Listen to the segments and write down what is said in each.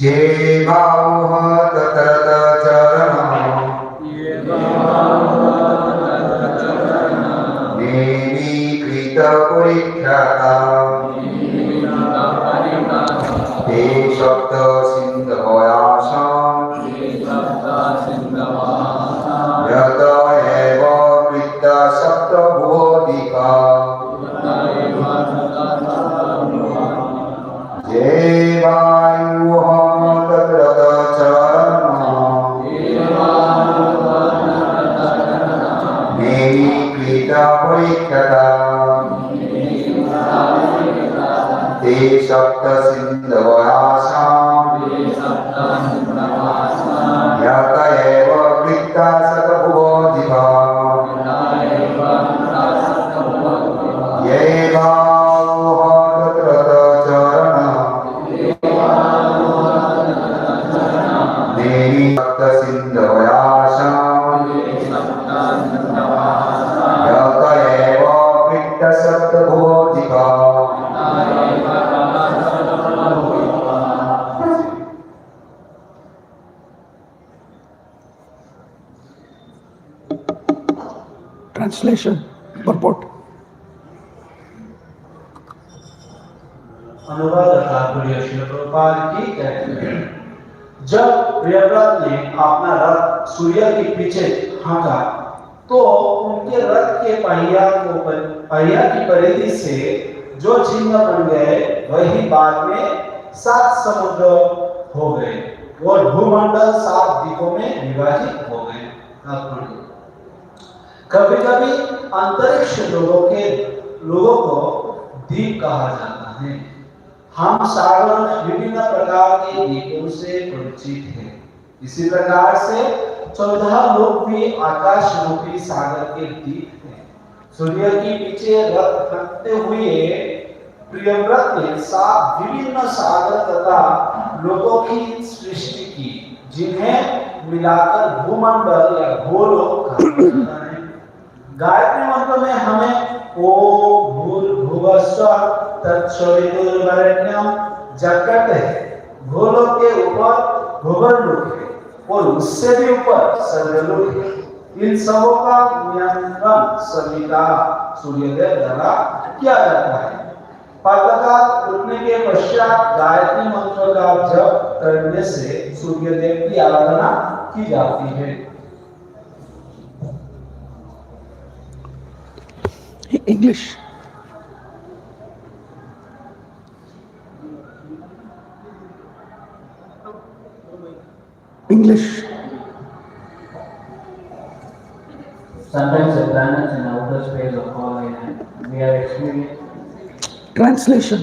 ये भावः तत्रत चरणः निरीकृत परिख्याता ते सप्त सिन्धवयासां यत एव कृता सप्तभुवोऽधिका ये वायुः तत्रत चरणः निरीकृत परिख्याता ते सप्त सिन्धवयासां यत एव कृता सप्तभुवोऽधिका ये वायुः तत्रत चरणः निरीकृत सिन्धवयासां यत एव कृता सप्तभुवोऽधिका Translation, purport. अनुवाद तात्पर्य श्री प्रभुपाद की कहते हैं, जब प्रियव्रत ने अपना रथ सूर्य के पीछे हाँका तो उनके रथ के पहिया की परिधि से जो चिन्ह बन गए वही बाद में 7 समुद्र हो गए और भूमंडल 7 द्वीपों में विभाजित हो गए। कभी कभी अंतरिक्ष लोगों को द्वीप कहा जाता है। हम सागर में विभिन्न प्रकार के द्वीपों से परिचित हैं। इसी प्रकार से 14 लोग भी आकाश रूपी सागर के द्वीप हैं। सूर्य के पीछे रथ रखते हुए प्रियव्रत ने 7 विभिन्न सागर तथा लोगों की सृष्टि की, जिन्हें मिलाकर भूमंडल या गोलोक कहा जाता है। गायत्री मंत्र में हमें ओम भूर्भुवस्सुः तत्सवितुर्वरेण्यं जब कहते हैं, गोलोक के ऊपर भूवर्लोक है और उससे भी ऊपर स्वर्गलोक है। इन सबों का नियंत्रण सविता सूर्यदेव द्वारा किया जाता है। प्रातःकाल उठने के पश्चात गायत्री मंत्र का जप करने से सूर्यदेव की आराधना की जाती है। English. English. Sometimes the planets in outer space are falling and we are experiencing. Translation.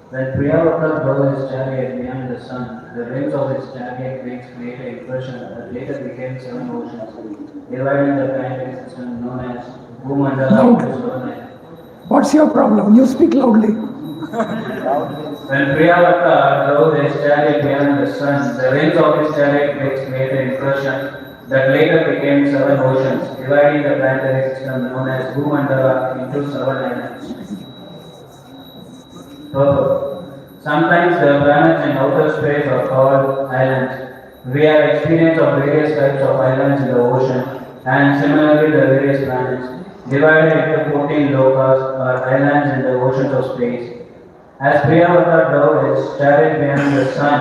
When Priyavata drove his chariot behind the sun, the rings of his chariot makes greater impression that later became 7 oceans, dividing the planetary system known as Bhumandala into 7 islands. What's your problem? You speak loudly. When Priyavata drove his chariot behind the sun, the rings of his chariot makes greater impression that later became 7 oceans, dividing the planetary system known as Bhumandala into 7 islands. Sometimes the planets in outer space are called islands. We have experience of various types of islands in the ocean, and similarly the various planets, divided into 14 lokas or islands in the oceans of space. As Priyavata drove his chariot behind the sun,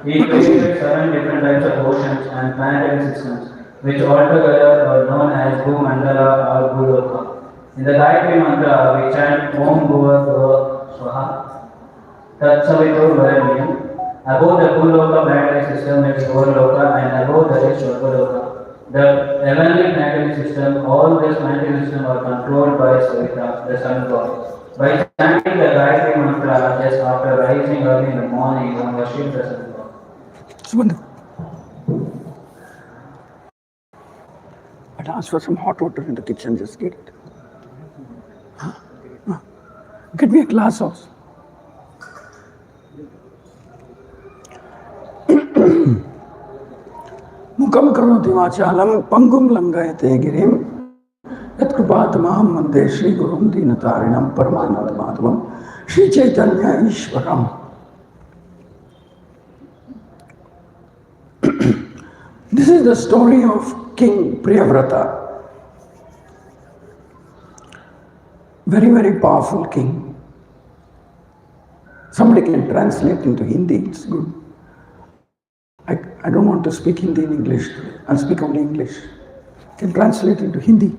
he created 7 different types of oceans and planetary systems, which altogether are known as Bhumandala or Bhuloka. In the Gayatri Mantra, we chant Om Bhuva Bhuva Swaha Tatsaviturvarenyam. Above the Bhuloka planetary system is Bhuloka, and above that is Swargaloka. The heavenly planetary system, all these planetary systems are controlled by Savita, the sun god. By chanting the Gayatri Mantra just after rising early in the morning, one worships the sun god. It's wonderful. I'd ask for some hot water in the kitchen, just get it. Get me a glass also. मुखम करोति वाचालं पंगुम लंघयते गिरिं यत्कृपातमहं वन्दे श्रीगुरुं दीनतारिणं परमानन्दमाधवं Sri Chaitanya ईश्वरम्। This is the story of King Priyavrata. Very, very powerful king. Somebody can translate into Hindi, it's good. I don't want to speak Hindi in English today. I'll speak only English. Can translate into Hindi.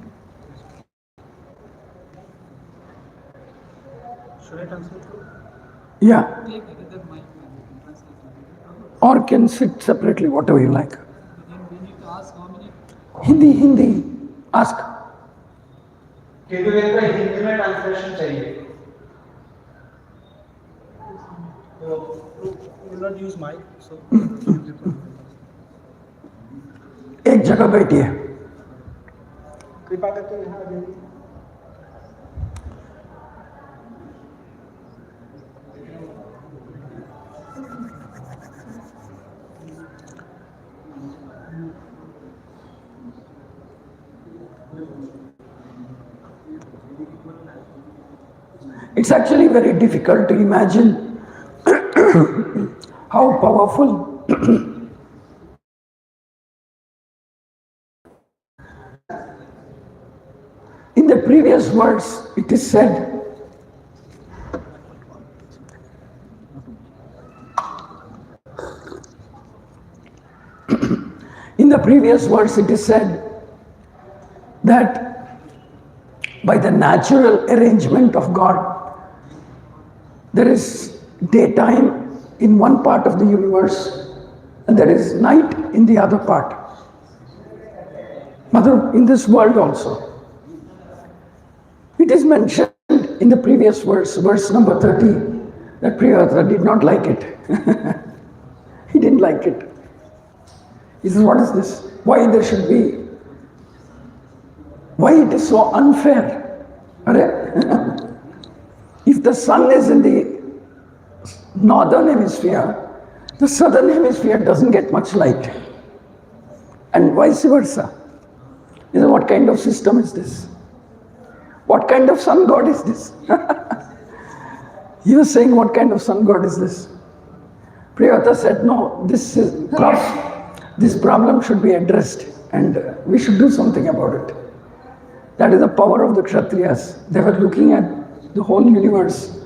Should I translate? Yeah. Or can sit separately, whatever you like. Then we need to ask how many. Hindi. Ask. किंतु एक तो हिंदी में translation चाहिए We will not use mic, so. एक जगह बैठिए. कृपा करके यहाँ आ जाइए. It's actually very difficult to imagine how powerful in the previous verse it is said that by the natural arrangement of God, there is daytime in one part of the universe and there is night in the other part. Mother, in this world also. It is mentioned in the previous verse, verse number 30, that Priyavrata did not like it. He didn't like it. He says, what is this? Why there should be? Why it is so unfair? If the sun is in the northern hemisphere, the southern hemisphere doesn't get much light. And vice versa. You know, what kind of system is this? What kind of sun god is this? He was saying, what kind of sun god is this? Priyavrata said, no, this problem should be addressed and we should do something about it. That is the power of the Kshatriyas. They were looking at the whole universe.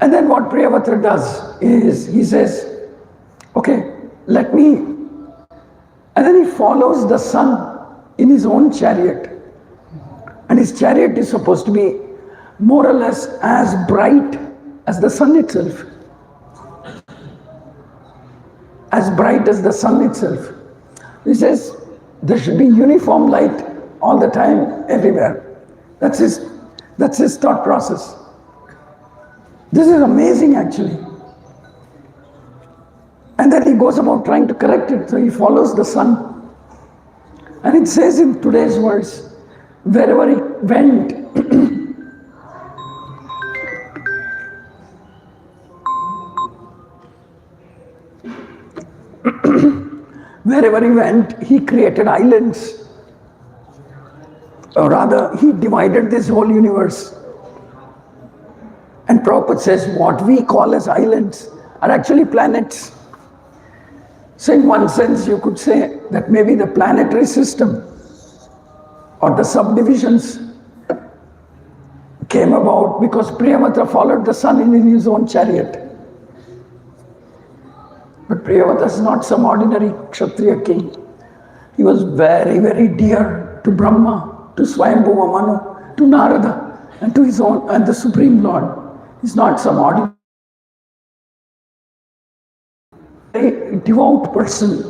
And then what Priyavrata does is, he says, okay, let me... And then he follows the sun in his own chariot. And his chariot is supposed to be more or less as bright as the sun itself. As bright as the sun itself. He says, there should be uniform light all the time, everywhere. That's his thought process. This is amazing actually. And then he goes about trying to correct it, so he follows the sun. And it says in today's words, wherever he went, wherever he went, he created islands. Or rather, he divided this whole universe. And Prabhupada says what we call as islands are actually planets. So in one sense, you could say that maybe the planetary system or the subdivisions came about because Priyavrata followed the sun in his own chariot. But Priyavrata is not some ordinary Kshatriya king. He was very, very dear to Brahma, to Swayambhuva Manu, to Narada, and to his own, and the Supreme Lord. He's not some ordinary, very devout person.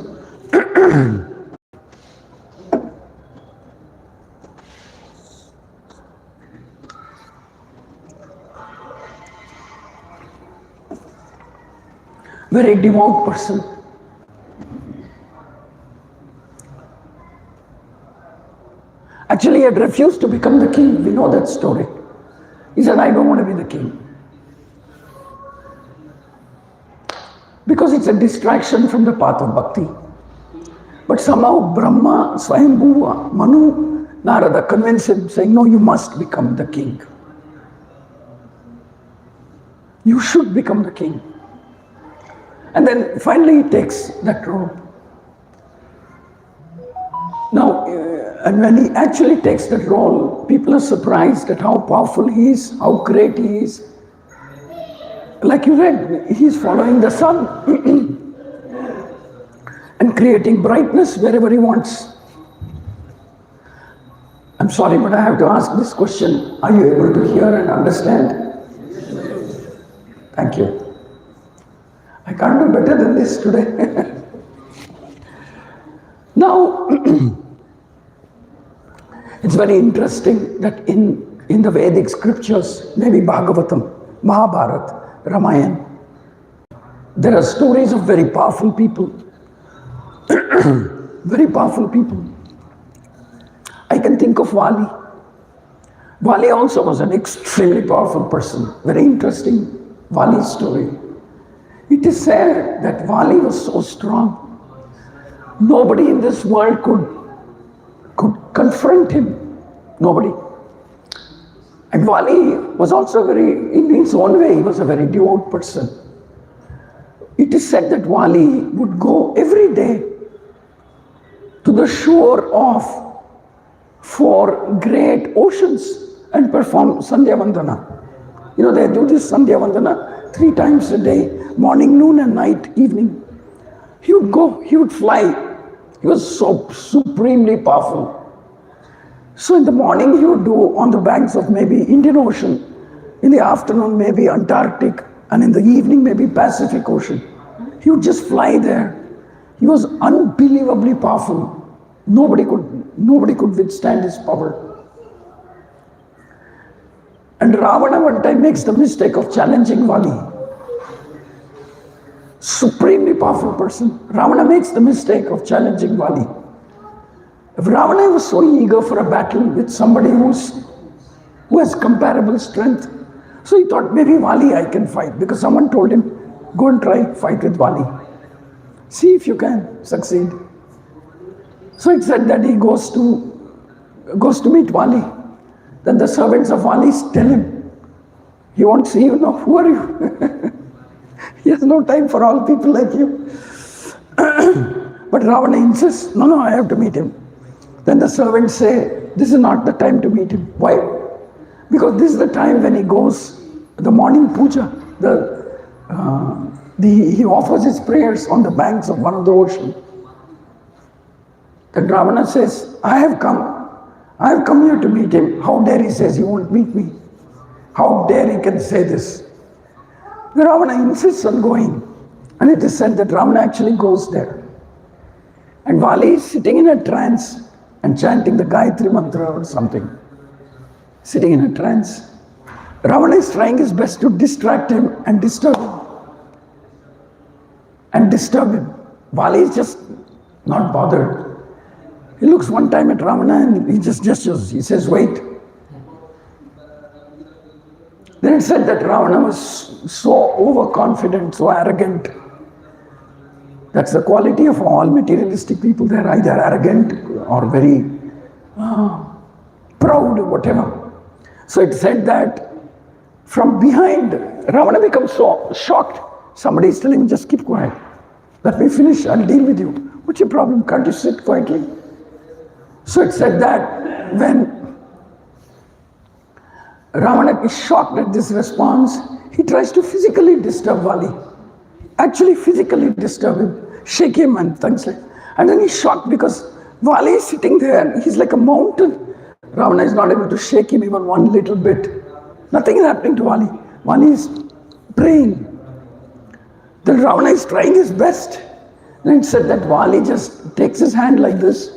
Very devout person. Actually, he had refused to become the king. We know that story. He said, I don't want to be the king. Because it's a distraction from the path of bhakti. But somehow Brahma, Swayambhuva, Manu, Narada convinced him, saying, no, you must become the king. You should become the king. And then finally he takes that role. And when he actually takes that role, people are surprised at how powerful he is, how great he is. Like you read, he's following the sun and creating brightness wherever he wants. I'm sorry, but I have to ask this question. Are you able to hear and understand? Thank you. I can't do better than this today. Now, it's very interesting that in the Vedic scriptures, maybe Bhagavatam, Mahabharata, Ramayana, there are stories of very powerful people. Very powerful people. I can think of Vali. Vali also was an extremely powerful person. Very interesting Vali story. It is said that Vali was so strong. Nobody in this world could confront him. Nobody. And Vali was also in his own way, he was a very devout person. It is said that Vali would go every day to the shore of 4 great oceans and perform Sandhya Vandana. You know, they do this Sandhya Vandana 3 times a day, morning, noon and night, evening. He would go, he would fly. He was so supremely powerful. So in the morning he would do on the banks of maybe Indian Ocean, in the afternoon maybe Antarctic, and in the evening maybe Pacific Ocean. He would just fly there. He was unbelievably powerful. Nobody could withstand his power. And Ravana one time makes the mistake of challenging Vali. Supremely powerful person. Ravana makes the mistake of challenging Vali. If Ravana was so eager for a battle with somebody who has comparable strength, so he thought maybe Vali I can fight, because someone told him, go and try fight with Vali. See if you can succeed. So it said that he goes to meet Vali. Then the servants of Vali tell him, he won't see you now. Who are you? He has no time for all people like you. But Ravana insists, no, I have to meet him. Then the servants say, this is not the time to meet him. Why? Because this is the time when he goes, the morning puja, he offers his prayers on the banks of one of the ocean. Then Ravana says, I have come here to meet him. How dare he says he won't meet me? How dare he can say this? The Ravana insists on going. And it is said that Ravana actually goes there. And Vali is sitting in a trance and chanting the Gayatri mantra or something. Sitting in a trance. Ravana is trying his best to distract him and disturb him. Vali is just not bothered. He looks one time at Ravana and he just gestures. He says, wait. Then it said that Ravana was so overconfident, so arrogant. That's the quality of all materialistic people. They're either arrogant or very proud or whatever. So it said that from behind, Ravana becomes so shocked. Somebody is telling him, just keep quiet. Let me finish, I'll deal with you. What's your problem? Can't you sit quietly? So it said that when Ravana is shocked at this response, he tries to physically disturb Vali. Actually physically disturb him, shake him and things like that. And then he's shocked because Vali is sitting there, he's like a mountain. Ravana is not able to shake him even one little bit. Nothing is happening to Vali. Vali is praying. Then Ravana is trying his best. Then it said that Vali just takes his hand like this,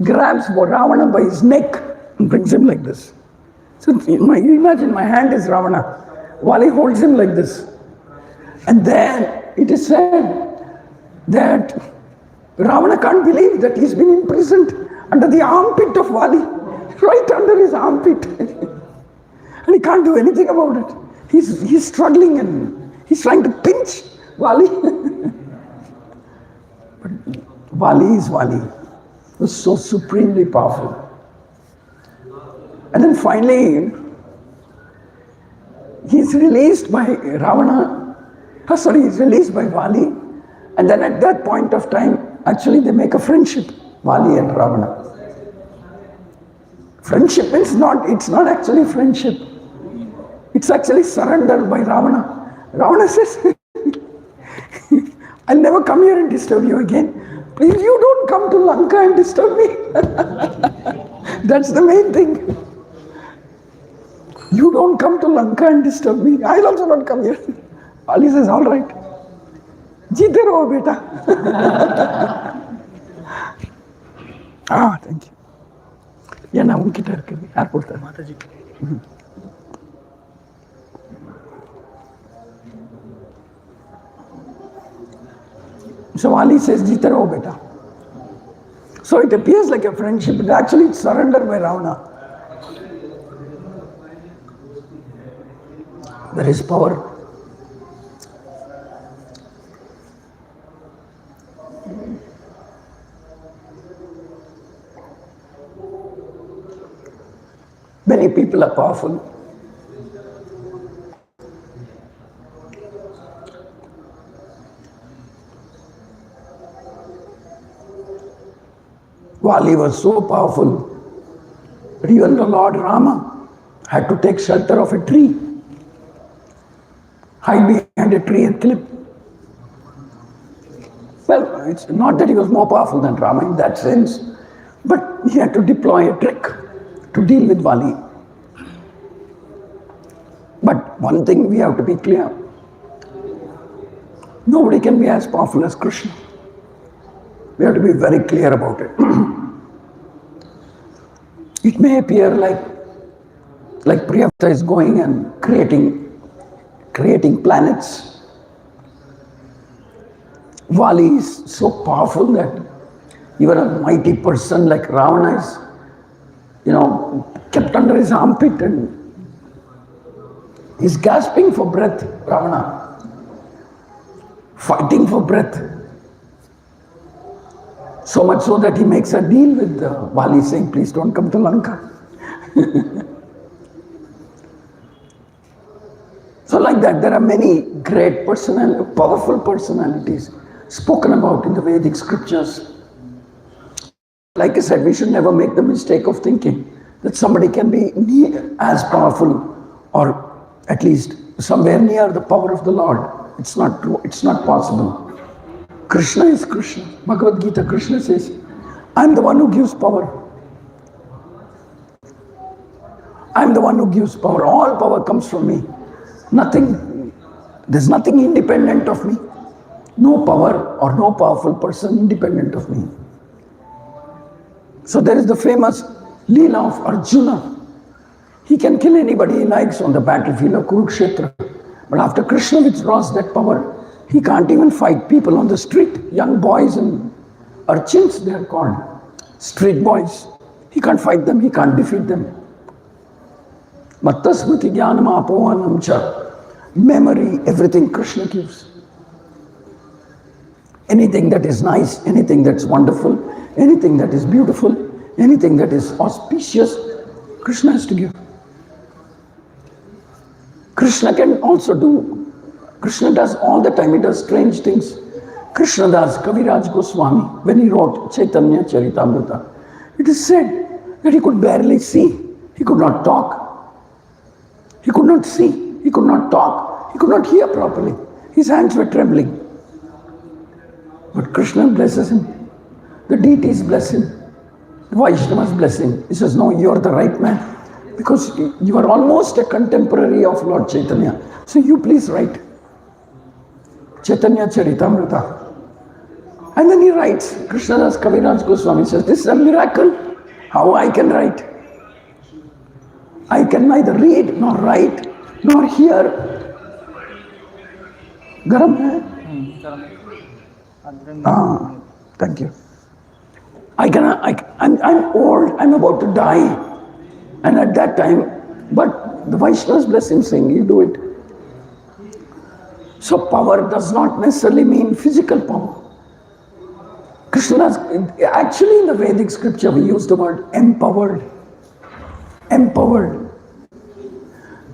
grabs Ravana by his neck and brings him like this. So you imagine my hand is Ravana. Vali holds him like this. And then it is said that Ravana can't believe that he's been imprisoned under the armpit of Vali, right under his armpit. And he can't do anything about it. He's struggling and he's trying to pinch Vali. But Vali is Vali. He was so supremely powerful. And then finally, he's released by he's released by Vali. And then at that point of time, actually they make a friendship, Vali and Ravana. Friendship is not, it's not actually friendship. It's actually surrender by Ravana. Ravana says, I'll never come here and disturb you again. Please, you don't come to Lanka and disturb me. That's the main thing. You don't come to Lanka and disturb me. I'll also not come here. Ali says, all right. Jeete raho, beta. Thank you. Yeah, now unkita irukku. Airport ta. Mataji. So Ali says, Jeete raho, beta. So it appears like a friendship, but actually it's surrender by Ravana. There is power. Many people are powerful. Vali was so powerful that even the Lord Rama had to take shelter of a tree, hide behind a tree and kill him. Well, it's not that he was more powerful than Rama in that sense, but he had to deploy a trick to deal with Vali. But one thing we have to be clear, nobody can be as powerful as Krishna. We have to be very clear about it. It may appear like Priyavata is going and creating planets. Vali is so powerful that even a mighty person like Ravana is, kept under his armpit and he's gasping for breath, Ravana. Fighting for breath. So much so that he makes a deal with Vali saying, please don't come to Lanka. So like that, there are many great powerful personalities spoken about in the Vedic scriptures. Like I said, we should never make the mistake of thinking that somebody can be as powerful or at least somewhere near the power of the Lord. It's not true. It's not possible. Krishna is Krishna. Bhagavad Gita, Krishna says, I'm the one who gives power. I'm the one who gives power. All power comes from me. There's nothing independent of me. No power or no powerful person independent of me. So there is the famous Leela of Arjuna. He can kill anybody he likes on the battlefield of Kurukshetra. But after Krishna withdraws that power, he can't even fight people on the street. Young boys and urchins, they are called. Street boys. He can't fight them, he can't defeat them. Mattasmriti jnanam apohanam cha. Memory, everything Krishna gives. Anything that is nice, anything that's wonderful, anything that is beautiful, anything that is auspicious, Krishna has to give. Krishna does all the time, he does strange things. Krishna Das, Kaviraj Goswami, when he wrote Chaitanya Charitamrita, it is said that he could barely see, he could not talk, he could not see, he could not talk, he could not hear properly, his hands were trembling. But Krishna blesses him, the deities bless him, the Vaishnavas bless him. He says, no, you are the right man, because you are almost a contemporary of Lord Chaitanya. So you please write Chaitanya Charitamrita. And then he writes, Krishnadas Kaviraj Goswami says, this is a miracle. How I can write? I can neither read, nor write, nor hear. Garam hai? Thank you. I'm old, I'm about to die. And at that time, but the Vaishnavas bless him saying, you do it. So power does not necessarily mean physical power. Actually in the Vedic scripture we use the word empowered. Empowered.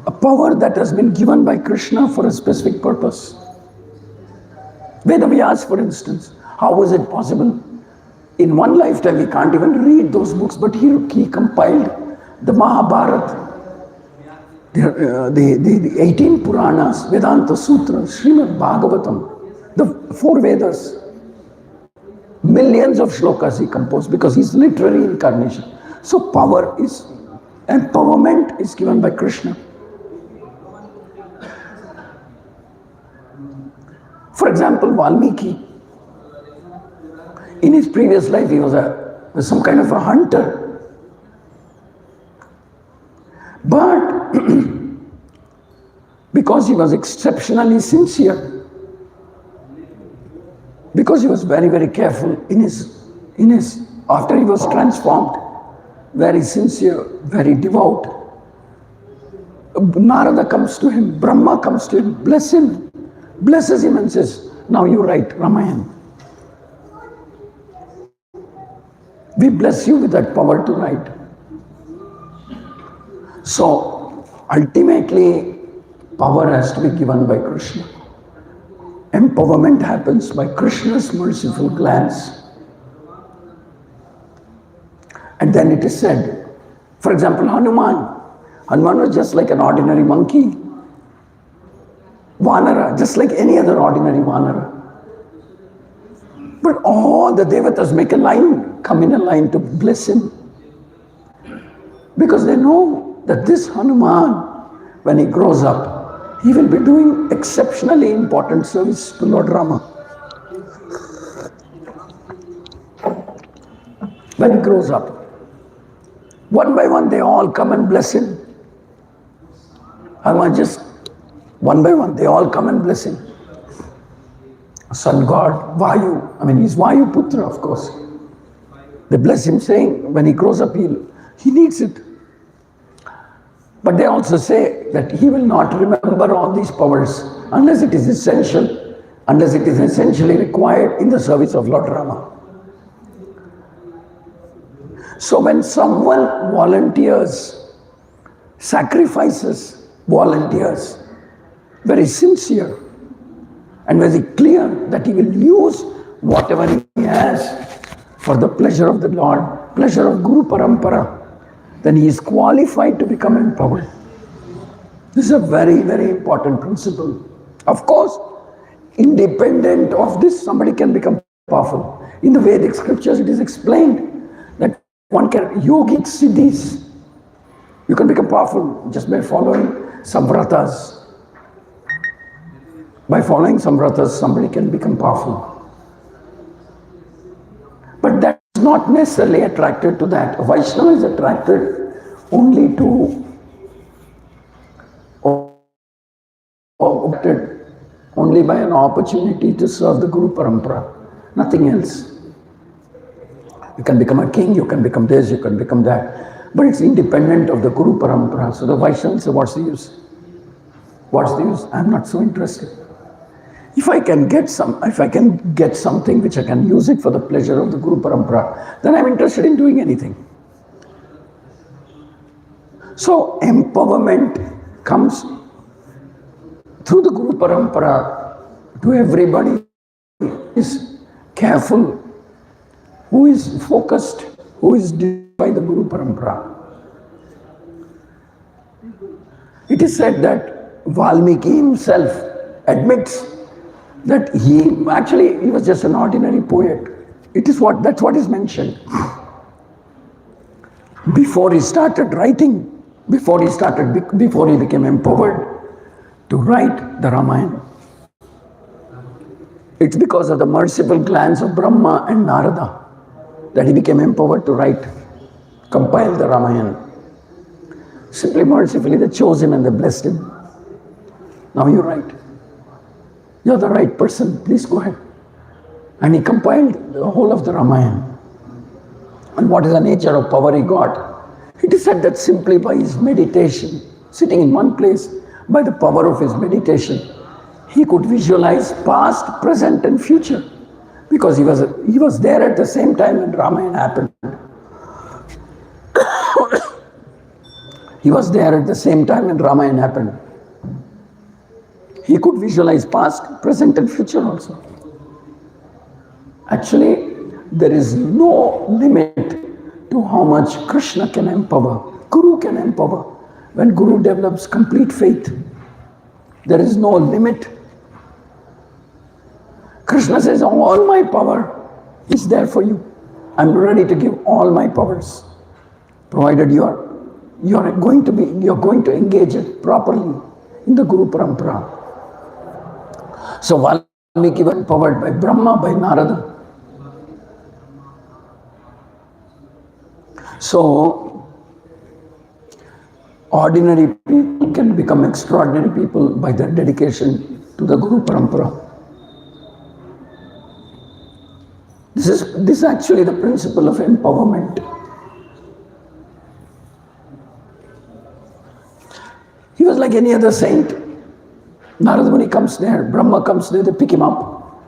A power that has been given by Krishna for a specific purpose. Vedavyas, for instance, how was it possible? In one lifetime, we can't even read those books, but he compiled the Mahabharata, the 18 Puranas, Vedanta Sutras, Srimad Bhagavatam, the 4 Vedas. Millions of shlokas he composed because he's literary incarnation. So empowerment is given by Krishna. For example, Valmiki, in his previous life he was some kind of a hunter. But because he was exceptionally sincere, because he was very, very careful after he was transformed, very sincere, very devout, Narada comes to him, Brahma comes to him, blesses him and says, now you write Ramayana. We bless you with that power to write. So, ultimately, power has to be given by Krishna. Empowerment happens by Krishna's merciful glance. And then it is said, for example, Hanuman was just like an ordinary monkey. Vanara, just like any other ordinary Vanara. But all the devatas come in a line to bless him. Because they know that this Hanuman, when he grows up, he will be doing exceptionally important service to Lord Rama. When he grows up, one by one they all come and bless him. One by one they all come and bless him. Sun God, Vayu, he's Vayu Putra, of course. They bless him saying, when he grows up, he needs it. But they also say that he will not remember all these powers unless it is essential, unless it is essentially required in the service of Lord Rama. So when someone volunteers, volunteers, very sincere and very clear that he will use whatever he has for the pleasure of the Lord, pleasure of Guru Parampara, then he is qualified to become empowered. This is a very, very important principle. Of course, independent of this, somebody can become powerful. In the Vedic scriptures, it is explained that one can, yogic siddhis, you can become powerful just by following some vratas. By following some vratas, somebody can become powerful. But that is not necessarily attracted to that. A Vaishnava is attracted only by an opportunity to serve the Guru Parampara, nothing else. You can become a king, you can become this, you can become that, but it's independent of the Guru Parampara. So the Vaishnava says, what's the use? What's the use? I'm not so interested. If I can get something which I can use it for the pleasure of the Guru Parampara, then I'm interested in doing anything. So empowerment comes through the Guru Parampara to everybody who is careful, who is focused, who is led by the Guru Parampara. It is said that Valmiki himself admits that he was just an ordinary poet. That's what is mentioned. Before he started writing, before he became empowered to write the Ramayana. It's because of the merciful glance of Brahma and Narada that he became empowered to compile the Ramayana. Simply mercifully, they chose him and they blessed him. Now you write. You're the right person, please go ahead. And he compiled the whole of the Ramayana. And what is the nature of power he got? It is said that simply by his meditation, sitting in one place, by the power of his meditation, he could visualize past, present and future. Because he was there at the same time when Ramayana happened. He was there at the same time when Ramayana happened. He could visualize past, present and future also. Actually, there is no limit to how much Krishna can empower. Guru can empower. When Guru develops complete faith, there is no limit. Krishna says, all my power is there for you. I'm ready to give all my powers, provided you're going to engage it properly in the Guru Parampara. So Valmiki was empowered by Brahma, by Narada. So ordinary people can become extraordinary people by their dedication to the Guru Parampara. This is actually the principle of empowerment. He was like any other saint. Narada Muni comes there, Brahma comes there, they pick him up.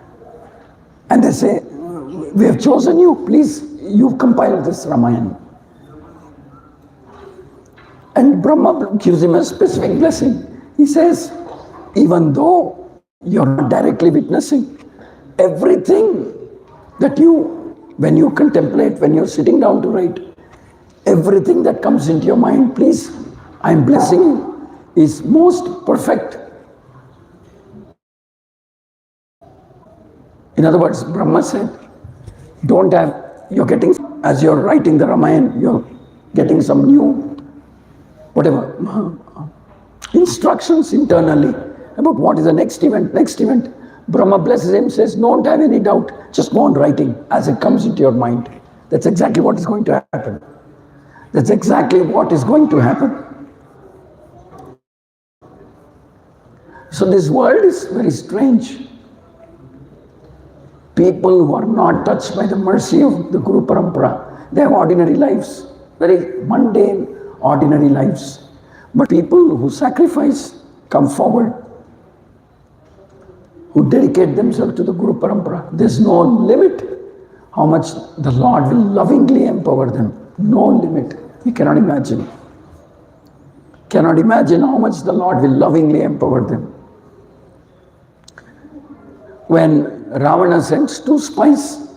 And they say, we have chosen you, please, you've compiled this Ramayana. And Brahma gives him a specific blessing. He says, even though you're not directly witnessing, everything that when you contemplate, when you're sitting down to write, everything that comes into your mind, please, I'm blessing you, is most perfect. In other words, Brahma said, as you're writing the Ramayana, you're getting some new, instructions internally about what is the next event. Brahma blesses him, says, don't have any doubt, just go on writing as it comes into your mind. That's exactly what is going to happen. That's exactly what is going to happen. So this world is very strange. People who are not touched by the mercy of the Guru Parampara, they have ordinary lives, very mundane, ordinary lives. But people who sacrifice, come forward, who dedicate themselves to the Guru Parampara, there's no limit how much the Lord will lovingly empower them. No limit. You cannot imagine. Cannot imagine how much the Lord will lovingly empower them. When Ravana sends 2 spies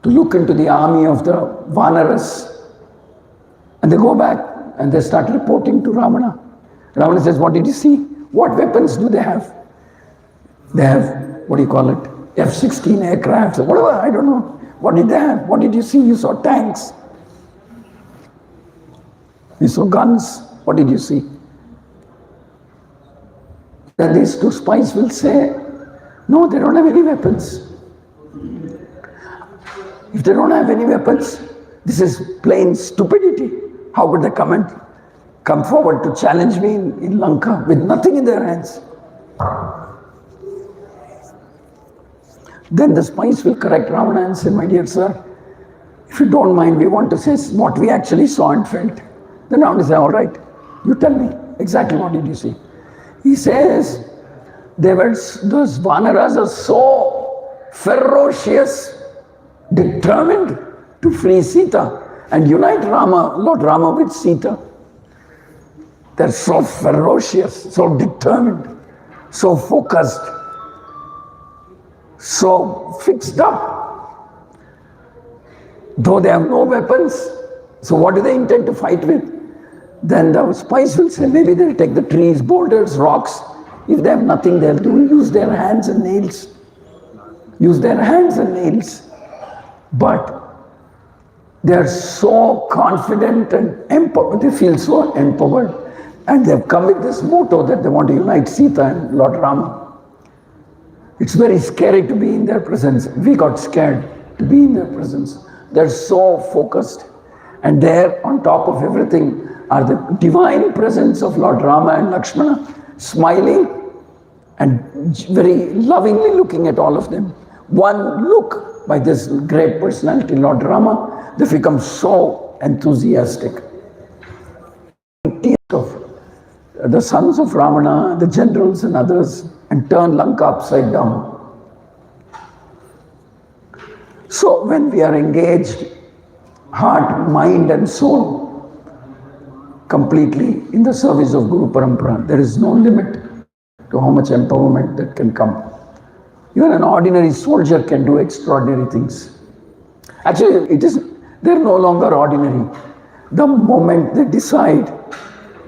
to look into the army of the Vanaras, and they go back and they start reporting to Ravana. Ravana says, what did you see? What weapons do they have? They have, F-16 aircrafts or whatever, I don't know. What did they have? What did you see? You saw tanks. You saw guns. What did you see? Then these 2 spies will say, no, they don't have any weapons. If they don't have any weapons, this is plain stupidity. How could they come forward to challenge me in Lanka with nothing in their hands? Then the spies will correct Ravana and say, my dear sir, if you don't mind, we want to say what we actually saw and felt. Then Ravana says, all right, you tell me exactly what did you see. He says, those Vanaras are so ferocious, determined to free Sita and unite Lord Rama with Sita. They're so ferocious, so determined, so focused, so fixed up. Though they have no weapons, so what do they intend to fight with? Then the spies will say, maybe they'll take the trees, boulders, rocks. If they have nothing, they'll use their hands and nails. Use their hands and nails. But they're so confident and empowered, they feel so empowered. And they've come with this motto that they want to unite Sita and Lord Rama. It's very scary to be in their presence. We got scared to be in their presence. They're so focused. And there, on top of everything, are the divine presence of Lord Rama and Lakshmana, smiling and very lovingly looking at all of them. One look by this great personality, Lord Rama, they become so enthusiastic. Of the sons of Ravana, the generals and others, and turn Lanka upside down. So when we are engaged, heart, mind and soul, completely in the service of Guru Parampara, there is no limit to how much empowerment that can come. Even an ordinary soldier can do extraordinary things. Actually, they're no longer ordinary. the moment they decide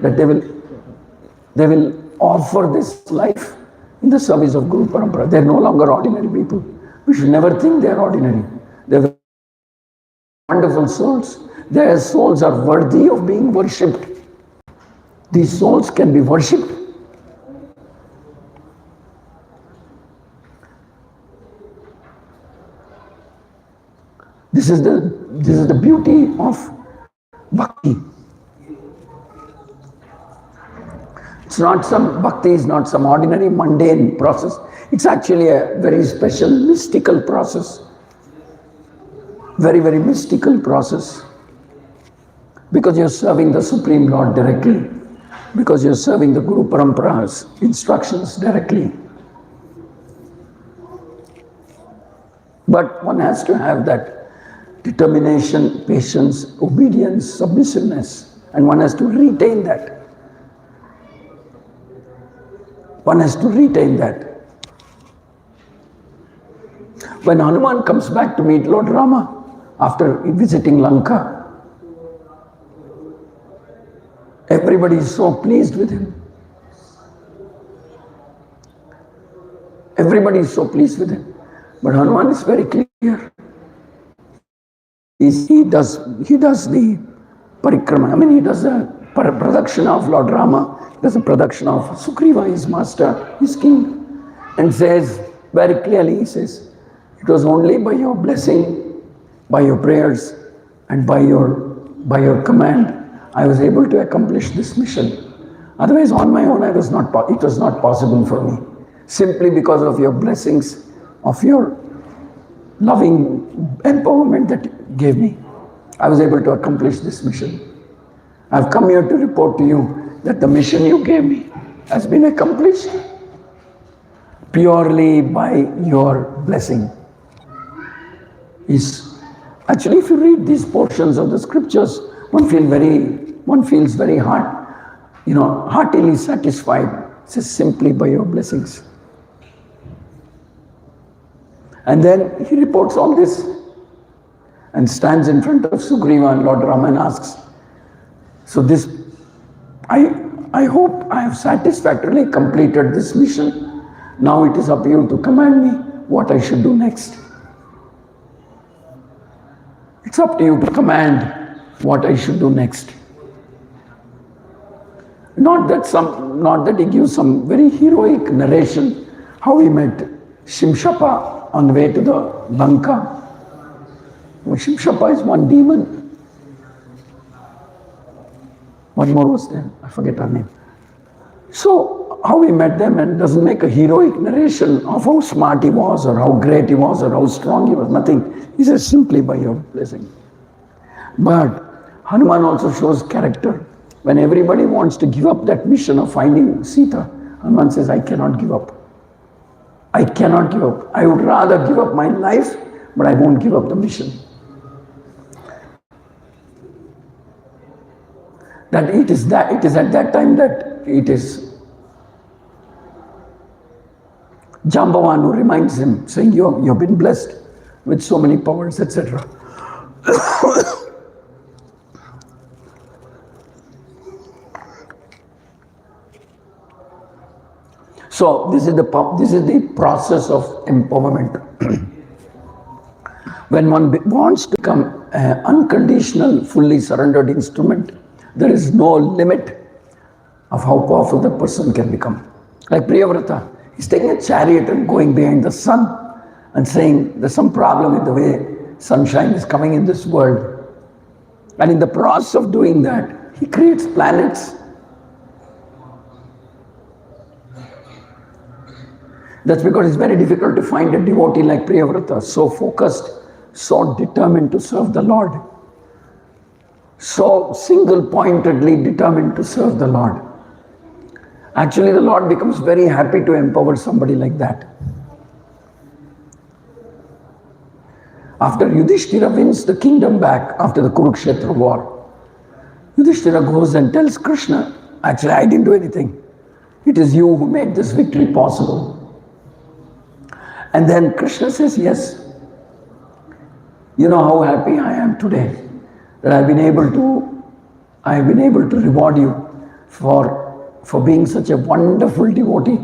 that they will offer this life in the service of Guru Parampara, they are no longer ordinary people. We should never think they are ordinary. They are wonderful souls. Their souls are worthy of being worshipped. These souls can be worshipped. This is the beauty of bhakti. It's not some bhakti is not some ordinary mundane process. It's actually a very special mystical process. Very, very mystical process. Because you're serving the Supreme Lord directly. Because you're serving the Guru Parampara's instructions directly. But one has to have that determination, patience, obedience, submissiveness, and one has to retain that. One has to retain that. When Hanuman comes back to meet Lord Rama after visiting Lanka, everybody is so pleased with him. Everybody is so pleased with him. But Hanuman is very clear. He does the parikrama. I mean, he does the production of Lord Rama. He does the production of Sugriva, his master, his king, and says very clearly, he says, it was only by your blessing, by your prayers, and by your command, I was able to accomplish this mission. Otherwise, on my own, it was not possible for me. Simply because of your blessings, of your loving empowerment that you gave me, I was able to accomplish this mission. I've come here to report to you that the mission you gave me has been accomplished purely by your blessing. Actually, if you read these portions of the scriptures, one feels very heartily satisfied. It says simply by your blessings. And then he reports all this and stands in front of Sugriva and Lord Rama and asks, so this, I hope I have satisfactorily completed this mission. Now it is up to you to command me what I should do next. It's up to you to command what I should do next. Not that he gives some very heroic narration how he met Shimshapa on the way to the Lanka. Shimshapa is one demon. One more was there, I forget her name. So, how he met them and doesn't make a heroic narration of how smart he was or how great he was or how strong he was, nothing. He says simply by your blessing. But Hanuman also shows character. When everybody wants to give up that mission of finding Sita, Hanuman says, I cannot give up. I cannot give up. I would rather give up my life, but I won't give up the mission. It is at that time that it is Jambavan who reminds him, saying, you've been blessed with so many powers, etc. So this is the process of empowerment. When one wants to become an unconditional, fully surrendered instrument, there is no limit of how powerful the person can become. Like Priyavrata, he's taking a chariot and going behind the sun and saying there's some problem with the way sunshine is coming in this world. And in the process of doing that, he creates planets. That's because it's very difficult to find a devotee like Priyavrata, so focused, so determined to serve the Lord. So single-pointedly determined to serve the Lord. Actually, the Lord becomes very happy to empower somebody like that. After Yudhishthira wins the kingdom back after the Kurukshetra war, Yudhishthira goes and tells Krishna, actually I didn't do anything. It is you who made this victory possible. And then Krishna says, yes, you know how happy I am today that I've been able to I have been able to reward you for being such a wonderful devotee.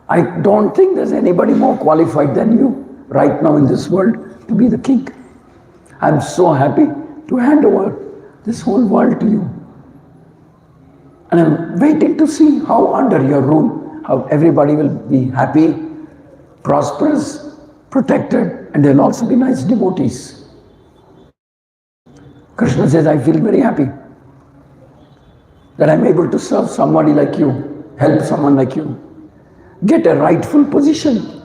I don't think there's anybody more qualified than you right now in this world to be the king. I'm so happy to hand over this whole world to you. And I'm waiting to see how under your rule, how everybody will be happy, prosperous, protected, and they'll also be nice devotees. Krishna says, I feel very happy that I'm able to serve somebody like you, help someone like you, get a rightful position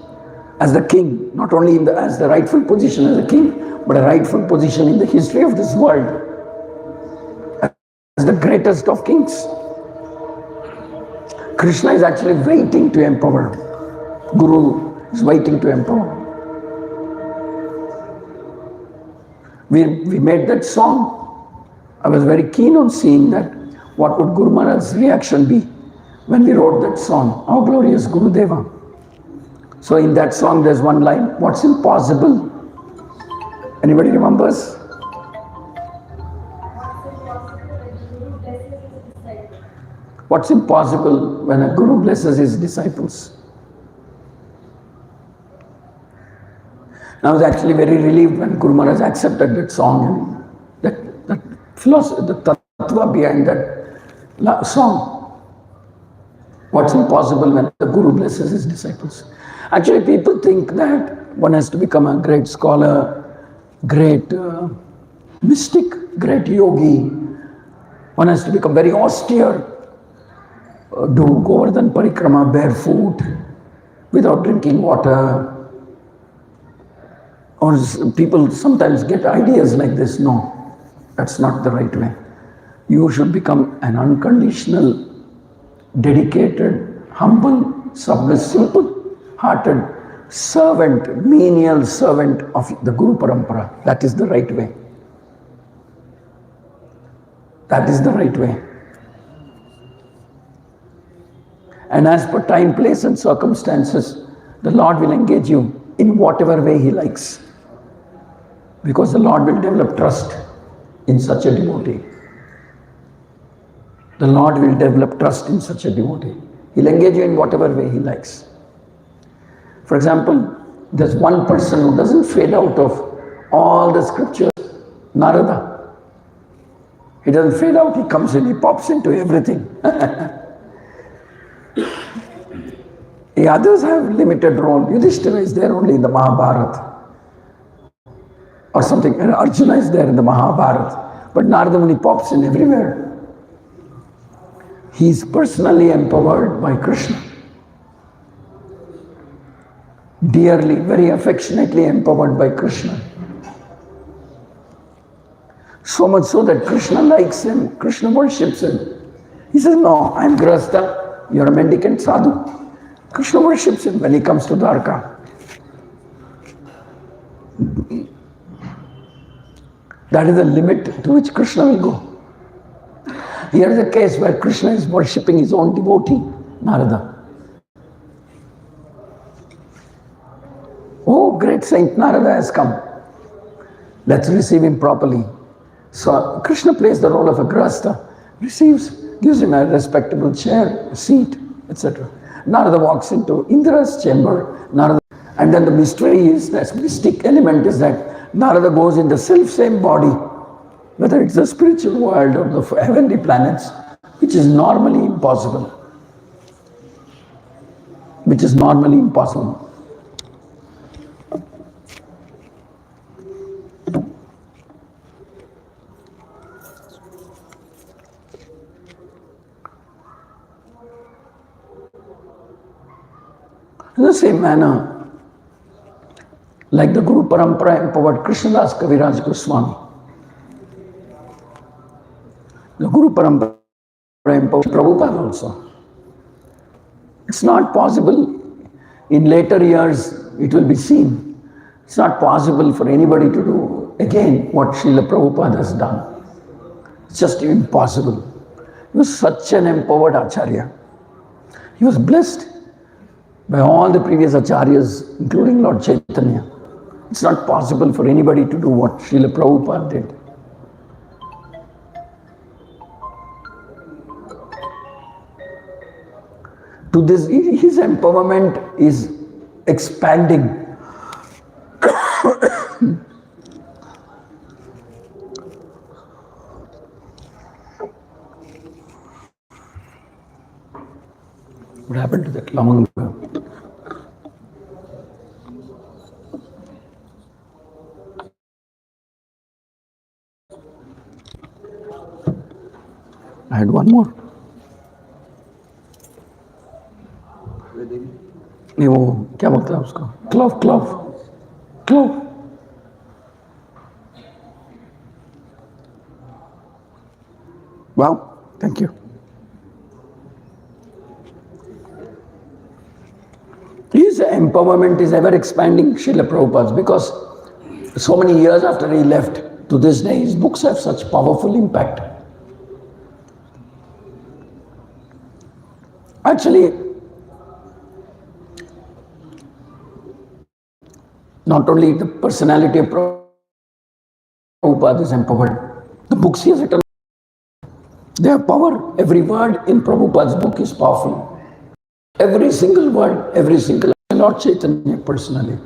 as the king, not only as the rightful position as a king, but a rightful position in the history of this world as the greatest of kings. Krishna is actually waiting to empower. Guru is waiting to empower. We made that song. I was very keen on seeing that. What would Guru Maharaj's reaction be when we wrote that song? Our glorious Guru Deva. So in that song there's one line, what's impossible? Anybody remembers? What's impossible when a Guru blesses his disciples? I was actually very relieved when Guru Maharaj accepted that song and that philosophy, the tattva behind that song. What's impossible when the Guru blesses his disciples? Actually, people think that one has to become a great scholar, great mystic, great yogi. One has to become very austere, do Govardhan Parikrama barefoot, without drinking water. Or people sometimes get ideas like this. No, that's not the right way. You should become an unconditional, dedicated, humble, submissive, simple-hearted servant, menial servant of the Guru Parampara. That is the right way. That is the right way. And as per time, place and circumstances, the Lord will engage you in whatever way He likes. Because the Lord will develop trust in such a devotee. The Lord will develop trust in such a devotee. He'll engage you in whatever way He likes. For example, there's one person who doesn't fade out of all the scriptures, Narada. He doesn't fade out, he comes in, he pops into everything. The others have limited role. Yudhishthira is there only in the Mahabharata. Or something, and Arjuna is there in the Mahabharata. But Narada Muni pops in everywhere. He is personally empowered by Krishna. Dearly, very affectionately empowered by Krishna. So much so that Krishna likes him, Krishna worships him. He says, no, I'm Grahastha, you're a mendicant sadhu. Krishna worships him when he comes to Dwarka. That is the limit to which Krishna will go. Here is a case where Krishna is worshipping his own devotee, Narada. Oh, great Saint Narada has come. Let's receive him properly. So Krishna plays the role of a grahastha, receives, gives him a respectable chair, a seat, etc. Narada walks into Indra's chamber. And then the mystery is, that mystic element is that Narada goes in the self-same body, whether it's the spiritual world or the heavenly planets, which is normally impossible. Which is normally impossible. In the same manner, like the Guru Parampara empowered Krishnadas Kaviraj Goswami. The Guru Parampara empowered Prabhupada also. It's not possible. In later years, it will be seen. It's not possible for anybody to do again what Srila Prabhupada has done. It's just impossible. He was such an empowered Acharya. He was blessed by all the previous Acharyas, including Lord Chaitanya. It's not possible for anybody to do what Srila Prabhupada did. to this, his empowerment is expanding. What happened to that lamang? I had one more. नहीं वो क्या बोलता है उसको? Club. Wow, thank you. His empowerment is ever expanding, Srila Prabhupada's, because so many years after he left, to this day, his books have such powerful impact. Actually, not only the personality of Prabhupada is empowered, the books he has written, they have power. Every word in Prabhupada's book is powerful. Every single word, every single Lord Chaitanya personally.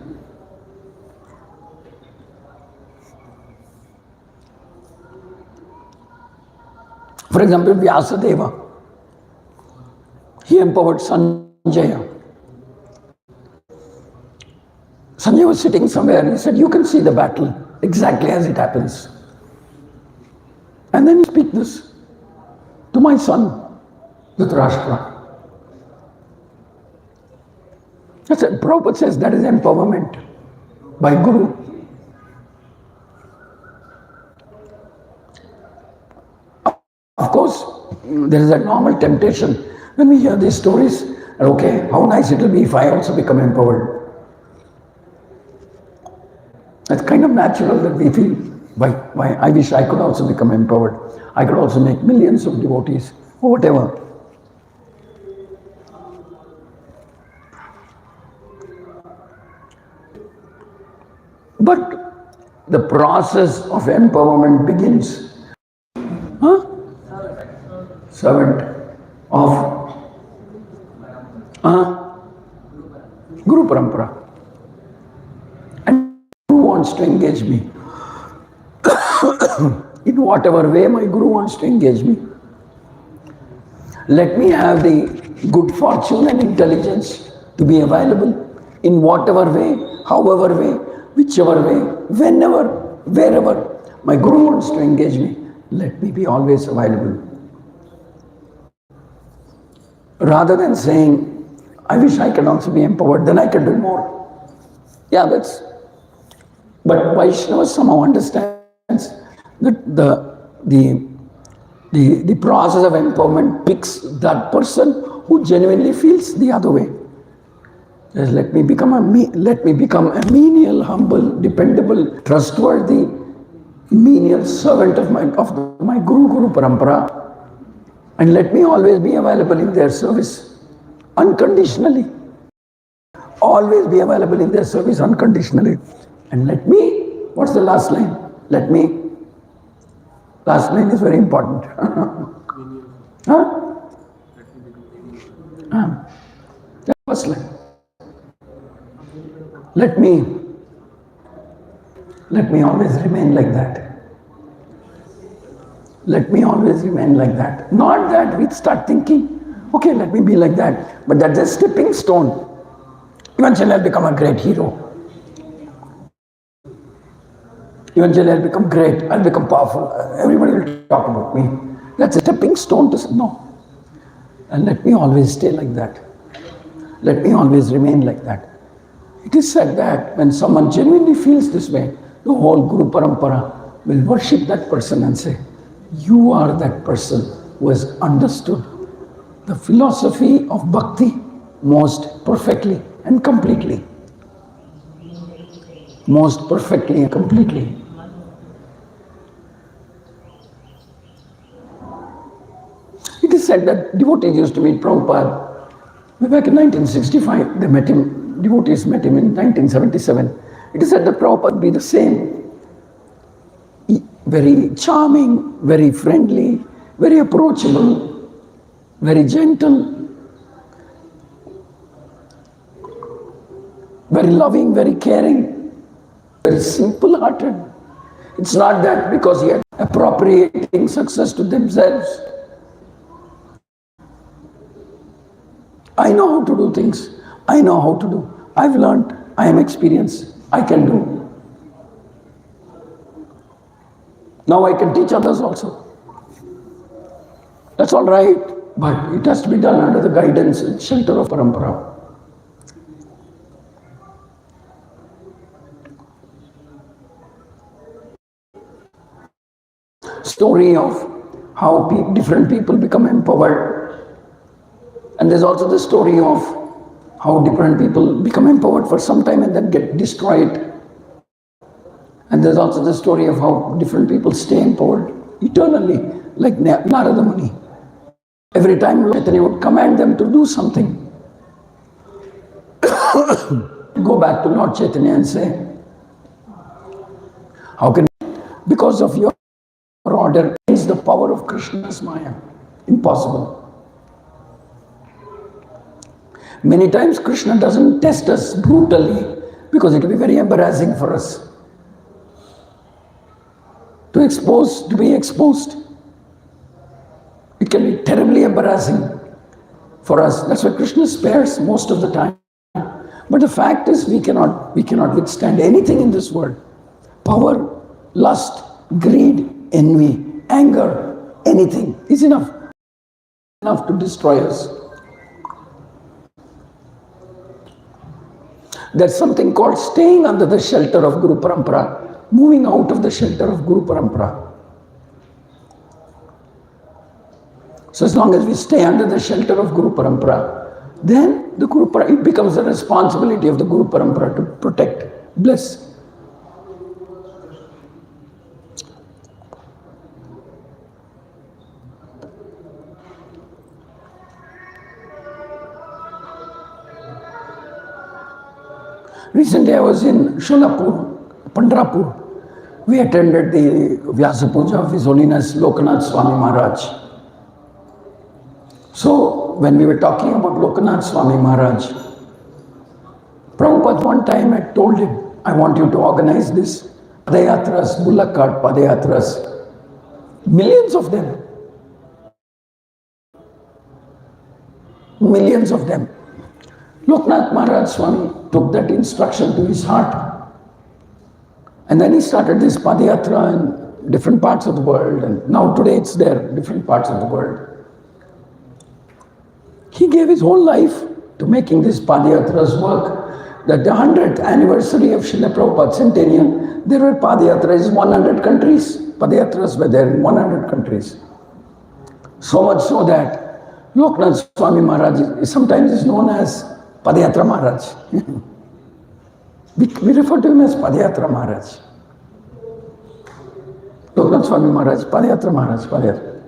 For example, Vyasadeva, he empowered Sanjaya. Sanjaya was sitting somewhere and he said, you can see the battle exactly as it happens. And then you speak this to my son, Dhritarashtra. That's it. Prabhupada says that is empowerment by Guru. Of course, there is a normal temptation when we hear these stories. Okay, how nice it will be if I also become empowered. It's kind of natural that we feel, why I wish I could also become empowered. I could also make millions of devotees, or whatever. But the process of empowerment begins. Servant of Guru Parampara. And Guru wants to engage me. In whatever way my Guru wants to engage me. Let me have the good fortune and intelligence to be available in whatever way, however way, whichever way, whenever, wherever my Guru wants to engage me. Let me be always available. Rather than saying, I wish I can also be empowered, then I can do more. Yeah, that's... But Vaishnava somehow understands that the process of empowerment picks that person who genuinely feels the other way. Just let me become a menial, humble, dependable, trustworthy, menial servant of my Guru Parampara. And let me always be available in their service unconditionally. Always be available in their service unconditionally. And let me, what's the last line? Let me, last line is very important. The first line. Let me always remain like that. Let me always remain like that. Not that we start thinking, okay, let me be like that. But that's a stepping stone. Eventually I'll become a great hero. Eventually I'll become great. I'll become powerful. Everybody will talk about me. That's a stepping stone to say, no. And let me always stay like that. Let me always remain like that. It is said that when someone genuinely feels this way, the whole Guru Parampara will worship that person and say, you are that person who has understood the philosophy of bhakti most perfectly and completely. Most perfectly and completely. It is said that devotees used to meet Prabhupada. Back in 1965, they met him, devotees met him in 1977. It is said that Prabhupada would be the same. Very charming, very friendly, very approachable, very gentle. very loving, very caring, very simple-hearted. It's not that because he are appropriating success to themselves. I know how to do things. I know how to do. I've learned. I am experienced. I can do. Now I can teach others also. That's all right, but it has to be done under the guidance and shelter of parampara. Story of how different people become empowered. And there's also the story of how different people become empowered for some time and then get destroyed. And there's also the story of how different people stay empowered eternally, like Narada Muni. Every time Lord Chaitanya would command them to do something, go back to Lord Chaitanya and say, how can, because of your order, is the power of Krishna's Maya? Impossible. Many times Krishna doesn't test us brutally because it will be very embarrassing for us to be exposed. It can be terribly embarrassing for us. That's why Krishna spares most of the time. But the fact is we cannot withstand anything in this world. Power, lust, greed, envy, anger, anything is enough to destroy us. There's something called staying under the shelter of Guru Parampara, moving out of the shelter of Guru Parampara. So as long as we stay under the shelter of Guru Parampara, then it becomes the responsibility of the Guru Parampara to protect, bless. Recently I was in Sholapur, Pandrapur. We attended the Vyasa Puja of His Holiness Lokanath Swami Maharaj. So when we were talking about Lokanath Swami Maharaj, Prabhupada one time had told him, I want you to organize this Padayatras, Bullock cart Padayatras, millions of them. Millions of them. Lokanath Maharaj Swami took that instruction to his heart. And then he started this Padayatra in different parts of the world. And now today it's there, different parts of the world. He gave his whole life to making this Padayatras work. That the 100th anniversary of Srila Prabhupada's centennial, there were Padayatras in 100 countries. Padayatras were there in 100 countries. So much so that Lokanath Swami Maharaj sometimes is known as Padayatra Maharaj. we refer to him as Padayatra Maharaj. Lokanath Swami Maharaj, Padayatra Maharaj, Padayatra.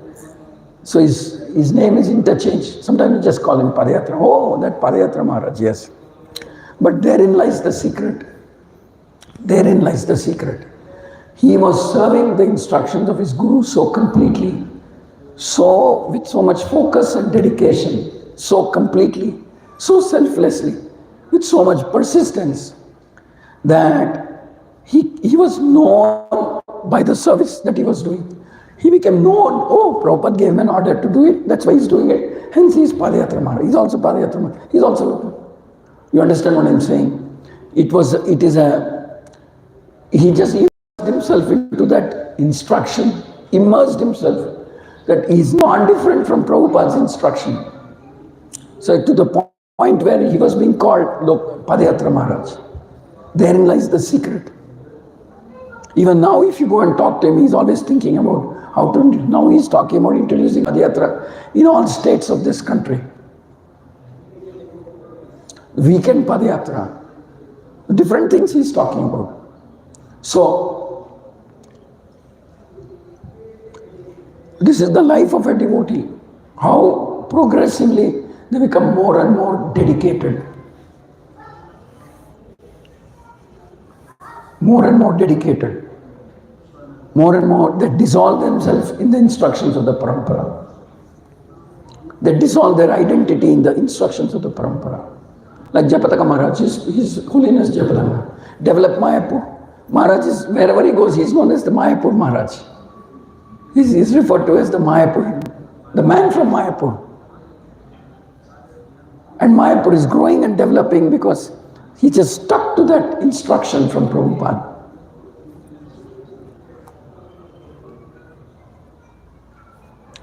So his name is interchanged. Sometimes we just call him Padayatra. Oh, that Padayatra Maharaj, yes. But therein lies the secret. Therein lies the secret. He was serving the instructions of his Guru so completely, so with so much focus and dedication, so completely, so selflessly, with so much persistence, that he was known by the service that he was doing. He became known. Oh, Prabhupada gave him an order to do it. That's why he's doing it. Hence he is Padayatra Maharaj. He's also Padayatra Maharaj. He's also, you understand what I'm saying? He just immersed himself into that instruction, immersed himself, that he's not different from Prabhupada's instruction. So to the point where he was being called Padayatra Maharaj. Therein lies the secret. Even now, if you go and talk to him, he's always thinking about how to. Now he's talking about introducing Padayatra in all states of this country. Weekend Padayatra. Different things he's talking about. So, this is the life of a devotee. How progressively they become more and more dedicated. More and more dedicated. More and more they dissolve themselves in the instructions of the parampara. They dissolve their identity in the instructions of the parampara. Like Japataka Maharaj, His Holiness Japataka, developed Mayapur. Maharaj is, wherever he goes, he is known as the Mayapur Maharaj. He is referred to as the Mayapur, the man from Mayapur. And Mayapur is growing and developing because he just stuck to that instruction from Prabhupada.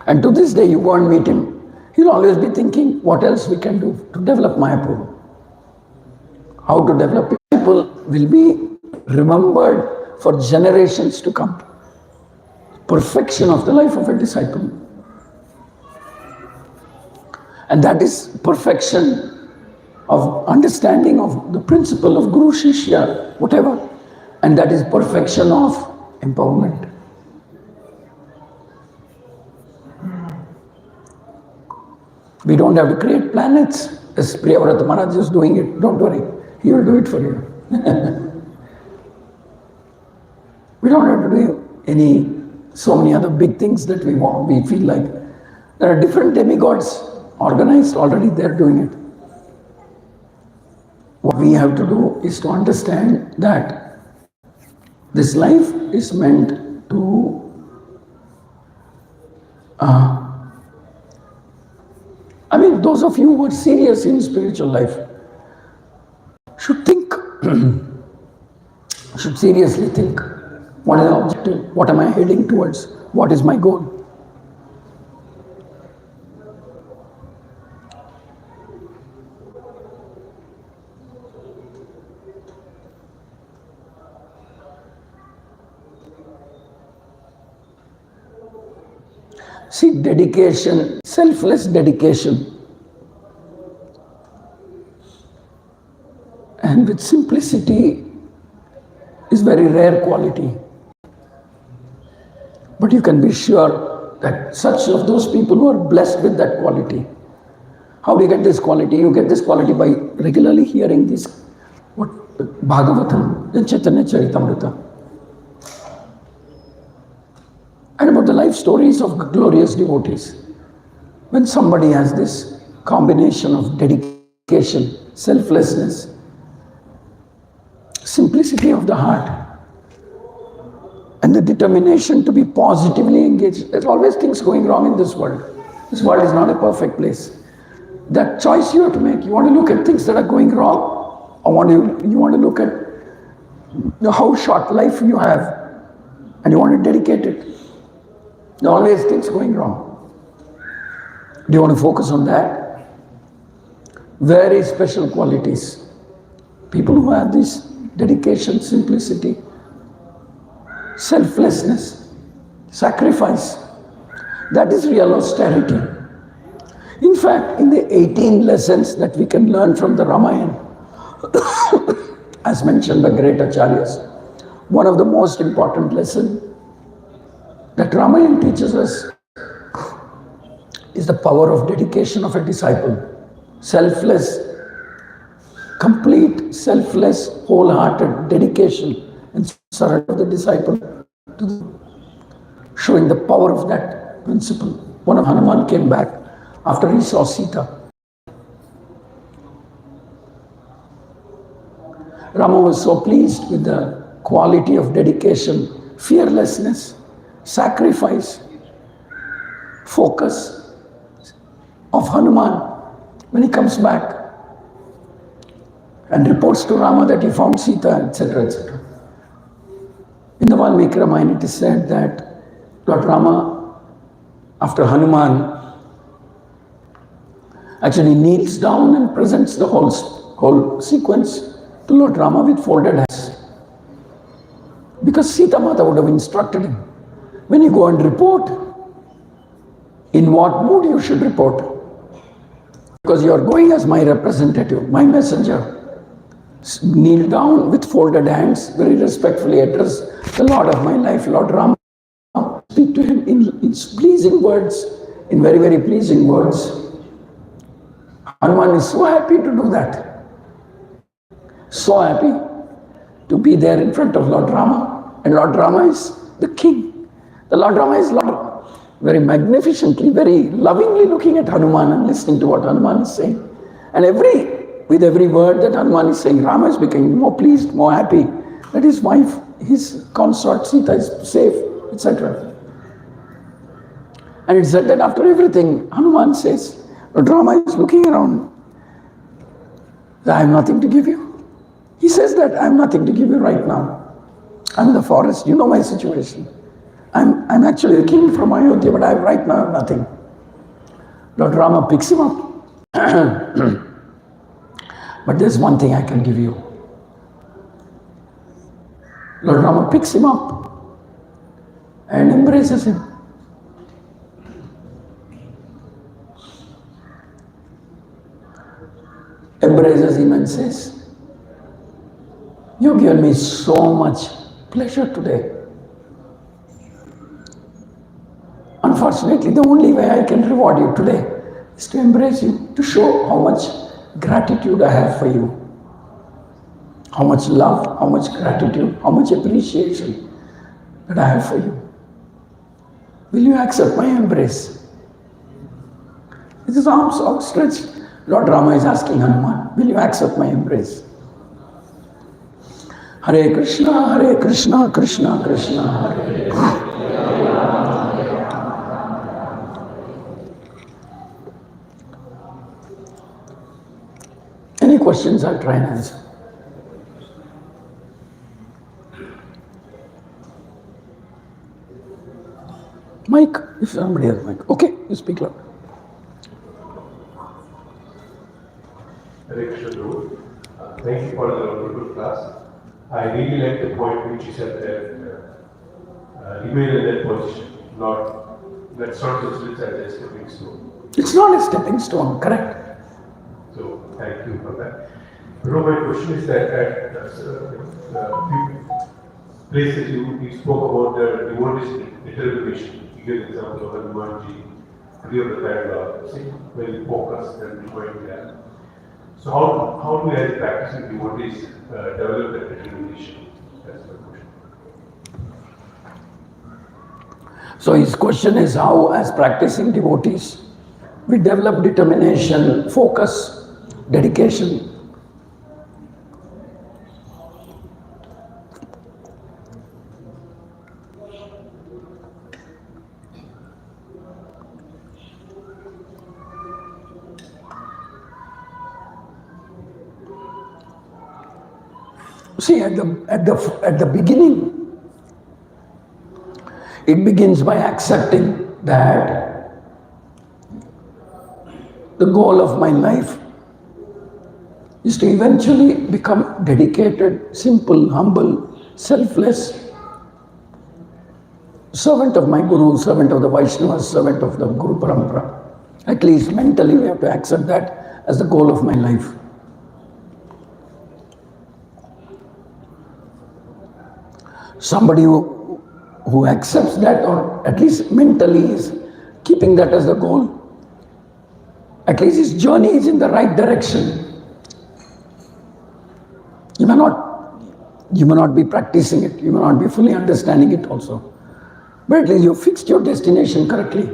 And to this day, you go and meet him, he'll always be thinking what else we can do to develop Mayapur. How to develop it. People will be remembered for generations to come. Perfection of the life of a disciple. And that is perfection of understanding of the principle of Guru Shishya, whatever. And that is perfection of empowerment. We don't have to create planets as Priyavrata Maharaj is doing it. Don't worry, he will do it for you. We don't have to do so many other big things that we want. We feel like there are different demigods organized already, they're doing it. What we have to do is to understand that this life is meant to those of you who are serious in spiritual life should think, should seriously think, what is the objective? What am I heading towards? What is my goal? See, dedication, selfless dedication, and with simplicity is very rare quality. But you can be sure that such of those people who are blessed with that quality. How do you get this quality? You get this quality by regularly hearing this Bhagavatam and Chaitanya Charitamrita. And about the life stories of glorious devotees. When somebody has this combination of dedication, selflessness, simplicity of the heart, and the determination to be positively engaged. There's always things going wrong in this world. This world is not a perfect place. That choice you have to make. You want to look at things that are going wrong, or you want to look at how short life you have, and you want to dedicate it. There are always things going wrong. Do you want to focus on that? Very special qualities. People who have this dedication, simplicity, selflessness, sacrifice, that is real austerity. In fact, in the 18 lessons that we can learn from the Ramayana, as mentioned by great acharyas, one of the most important lessons that Ramayana teaches us is the power of dedication of a disciple. Selfless, complete, selfless, wholehearted dedication and surrender of the disciple to showing the power of that principle. One of Hanuman came back after he saw Sita. Rama was so pleased with the quality of dedication, fearlessness, sacrifice, focus of Hanuman when he comes back and reports to Rama that he found Sita, etc., etc. In the Valmiki Ramayana it is said that Lord Rama, after Hanuman, actually kneels down and presents the whole sequence to Lord Rama with folded hands. Because Sita Mata would have instructed him, when you go and report, in what mood you should report. Because you are going as my representative, my messenger. Kneel down with folded hands, very respectfully address the Lord of my life, Lord Rama. Speak to him in pleasing words, in very, very pleasing words. Hanuman is so happy to do that. So happy to be there in front of Lord Rama. And Lord Rama is the king. The Lord Rama is Lord, very magnificently, very lovingly looking at Hanuman and listening to what Hanuman is saying. And every with every word that Hanuman is saying, Rama is becoming more pleased, more happy that his wife, his consort Sita is safe, etc. And it's said that after everything, Hanuman says, but Rama is looking around, I have nothing to give you. He says that I have nothing to give you right now. I'm in the forest, you know my situation. I'm actually the king from Ayodhya, but I have right now nothing. Lord Rama picks him up. But there's one thing I can give you. Lord Rama picks him up and embraces him. Embraces him and says, you've given me so much pleasure today. Unfortunately, the only way I can reward you today is to embrace you, to show how much gratitude I have for you. How much love, how much gratitude, how much appreciation that I have for you. Will you accept my embrace? With his arms outstretched, Lord Rama is asking Hanuman, will you accept my embrace? Hare Krishna, Krishna Krishna, Hare Hare. Any questions, I'll try and answer. Mic, if somebody has mic. Okay, you speak loud. Hare Krishna Guru. Thank you for the wonderful class. I really like the point which you said that remain in that position, that's not considered as a stepping stone. It's not a stepping stone, correct? So thank you for that. My question is that at few places you spoke about the devotees' determination. You gave the example of Hanumanji, clear the dialogue, very focused and going there. So how do we as practicing devotees develop that determination? That's my question. So his question is how, as practicing devotees, we develop determination, focus, dedication. See, at the beginning, it begins by accepting that the goal of my life is to eventually become dedicated, simple, humble, selfless servant of my Guru, servant of the Vaishnavas, servant of the Guru Parampara. At least mentally we have to accept that as the goal of my life. Somebody who accepts that, or at least mentally is keeping that as the goal, at least his journey is in the right direction. You may not be practicing it, you may not be fully understanding it also, but at least you fixed your destination correctly.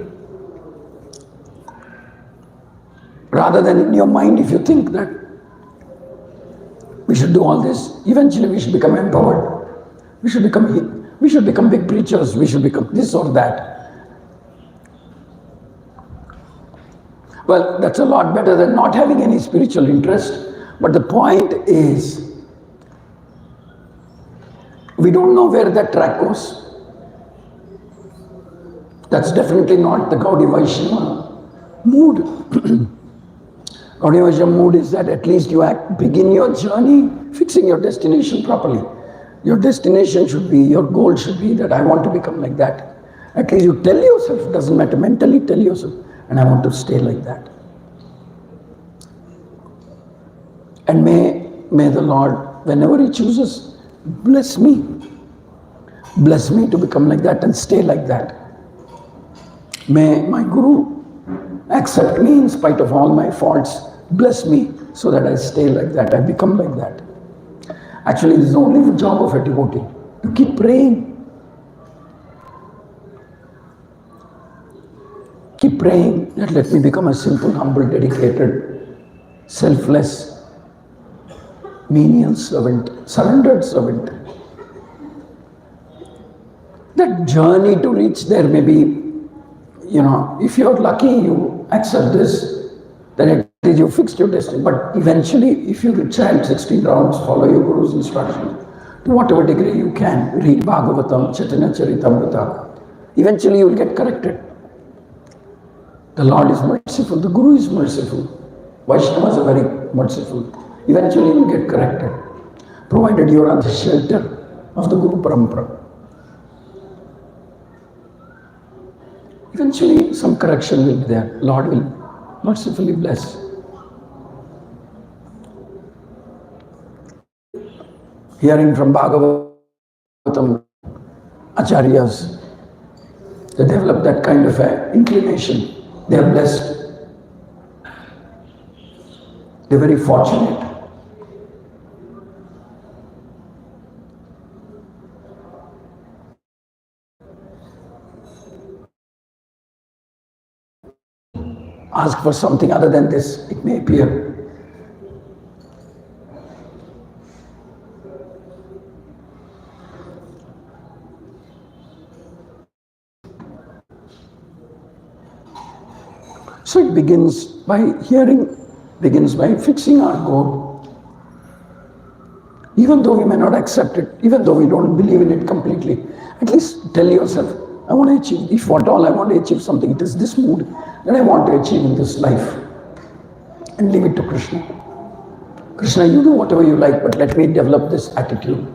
Rather than in your mind, if you think that we should do all this, eventually we should become empowered. We should become big preachers, we should become this or that. Well, that's a lot better than not having any spiritual interest. But the point is, we don't know where that track goes. That's definitely not the Gaudiya Vaishnava mood. Gaudiya Vaishnava mood is that at least you begin your journey fixing your destination properly. Your destination should be, your goal should be that I want to become like that. At least you tell yourself, it doesn't matter, mentally tell yourself, and I want to stay like that. And may the Lord, whenever He chooses, bless me to become like that and stay like that. May my Guru accept me in spite of all my faults, bless me so that I stay like that, I become like that. Actually, this is the only job of a devotee, to keep praying. Keep praying that let me become a simple, humble, dedicated, selfless menial servant, surrendered servant. That journey to reach there may be, if you're lucky, you accept this, then it is you fixed your destiny. But eventually, if you chant 16 rounds, follow your Guru's instruction, to whatever degree you can, read Bhagavatam, Chaitanya Charitamrita, eventually you will get corrected. The Lord is merciful, the Guru is merciful, Vaishnavas are very merciful. Eventually you will get corrected, provided you are on the shelter of the Guru Parampara. Eventually some correction will be there. Lord will mercifully bless. Hearing from Bhagavatam, Acharyas, they develop that kind of inclination. They are blessed. They are very fortunate. Ask for something other than this, it may appear. So it begins by hearing, begins by fixing our goal. Even though we may not accept it, even though we don't believe in it completely, at least tell yourself, I want to achieve, if at all I want to achieve something, it is this mood that I want to achieve in this life. And leave it to Krishna. Krishna, you do whatever you like, but let me develop this attitude.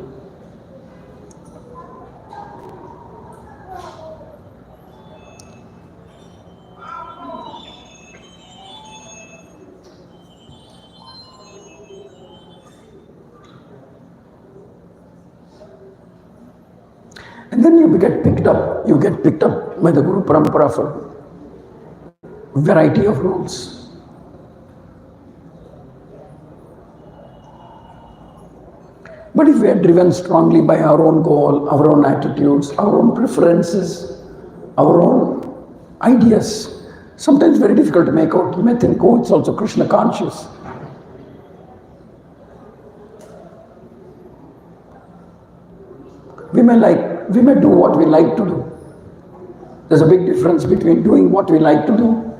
And then you get picked up by the Guru Parampara for a variety of roles. But if we are driven strongly by our own goal, our own attitudes, our own preferences, our own ideas, sometimes very difficult to make out. You may think, oh, it's also Krishna conscious. We may do what we like to do. There's a big difference between doing what we like to do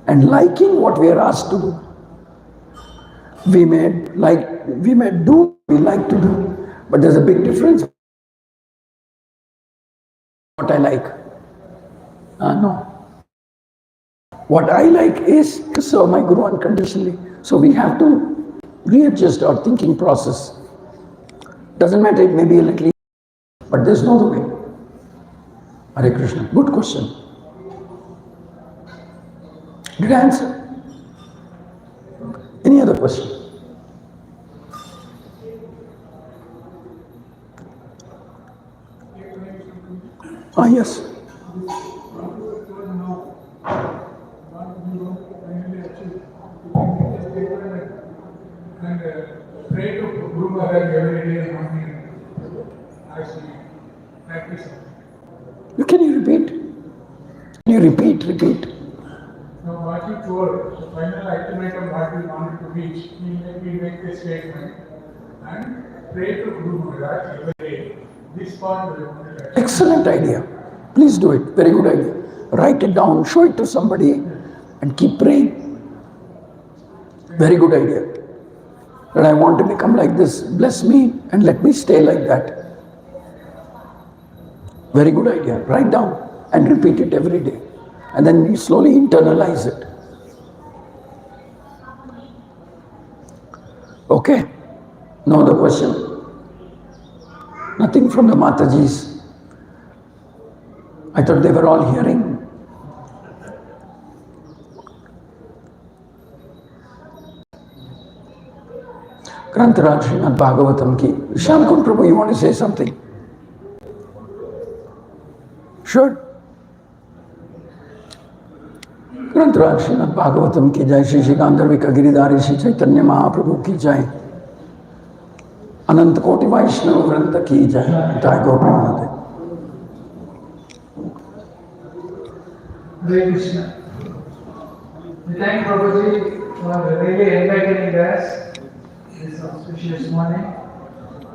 and liking what we are asked to do. We may do what we like to do, but there's a big difference. What I like. No. What I like is to serve my Guru unconditionally. So we have to readjust our thinking process. Doesn't matter, it may be a little, but there's no other way. Hare Krishna. Good question. Did I answer? Any other question? Yes. Pray to Guru Maharaj every day morning. Actually, practice. Can you repeat? Can you repeat? Now, what you told, the final ultimatum what we wanted to reach, we make this statement and pray to Guru Maharaj every day. This part we wanted to achieve. Excellent idea. Please do it. Very good idea. Write it down, show it to somebody, and keep praying. Very good idea. That I want to become like this. Bless me and let me stay like that. Very good idea. Write down and repeat it every day. And then you slowly internalize it. Okay? No other question? Nothing from the Matajis. I thought they were all hearing. Grantaraj Srimad Bhagavatam ki. Shamkund Prabhu, you want to say something? Sure. Grantaraj Srimad Bhagavatam ki jai, Shri Shri Gandharvika Giridhari Shri Chaitanya Mahaprabhu ki jai, Anant Koti Vaishnava Vranta ki jai, Jai Gaur Premanande. Hare Krishna. We thank Prabhuji for really enlightening us. this auspicious morning.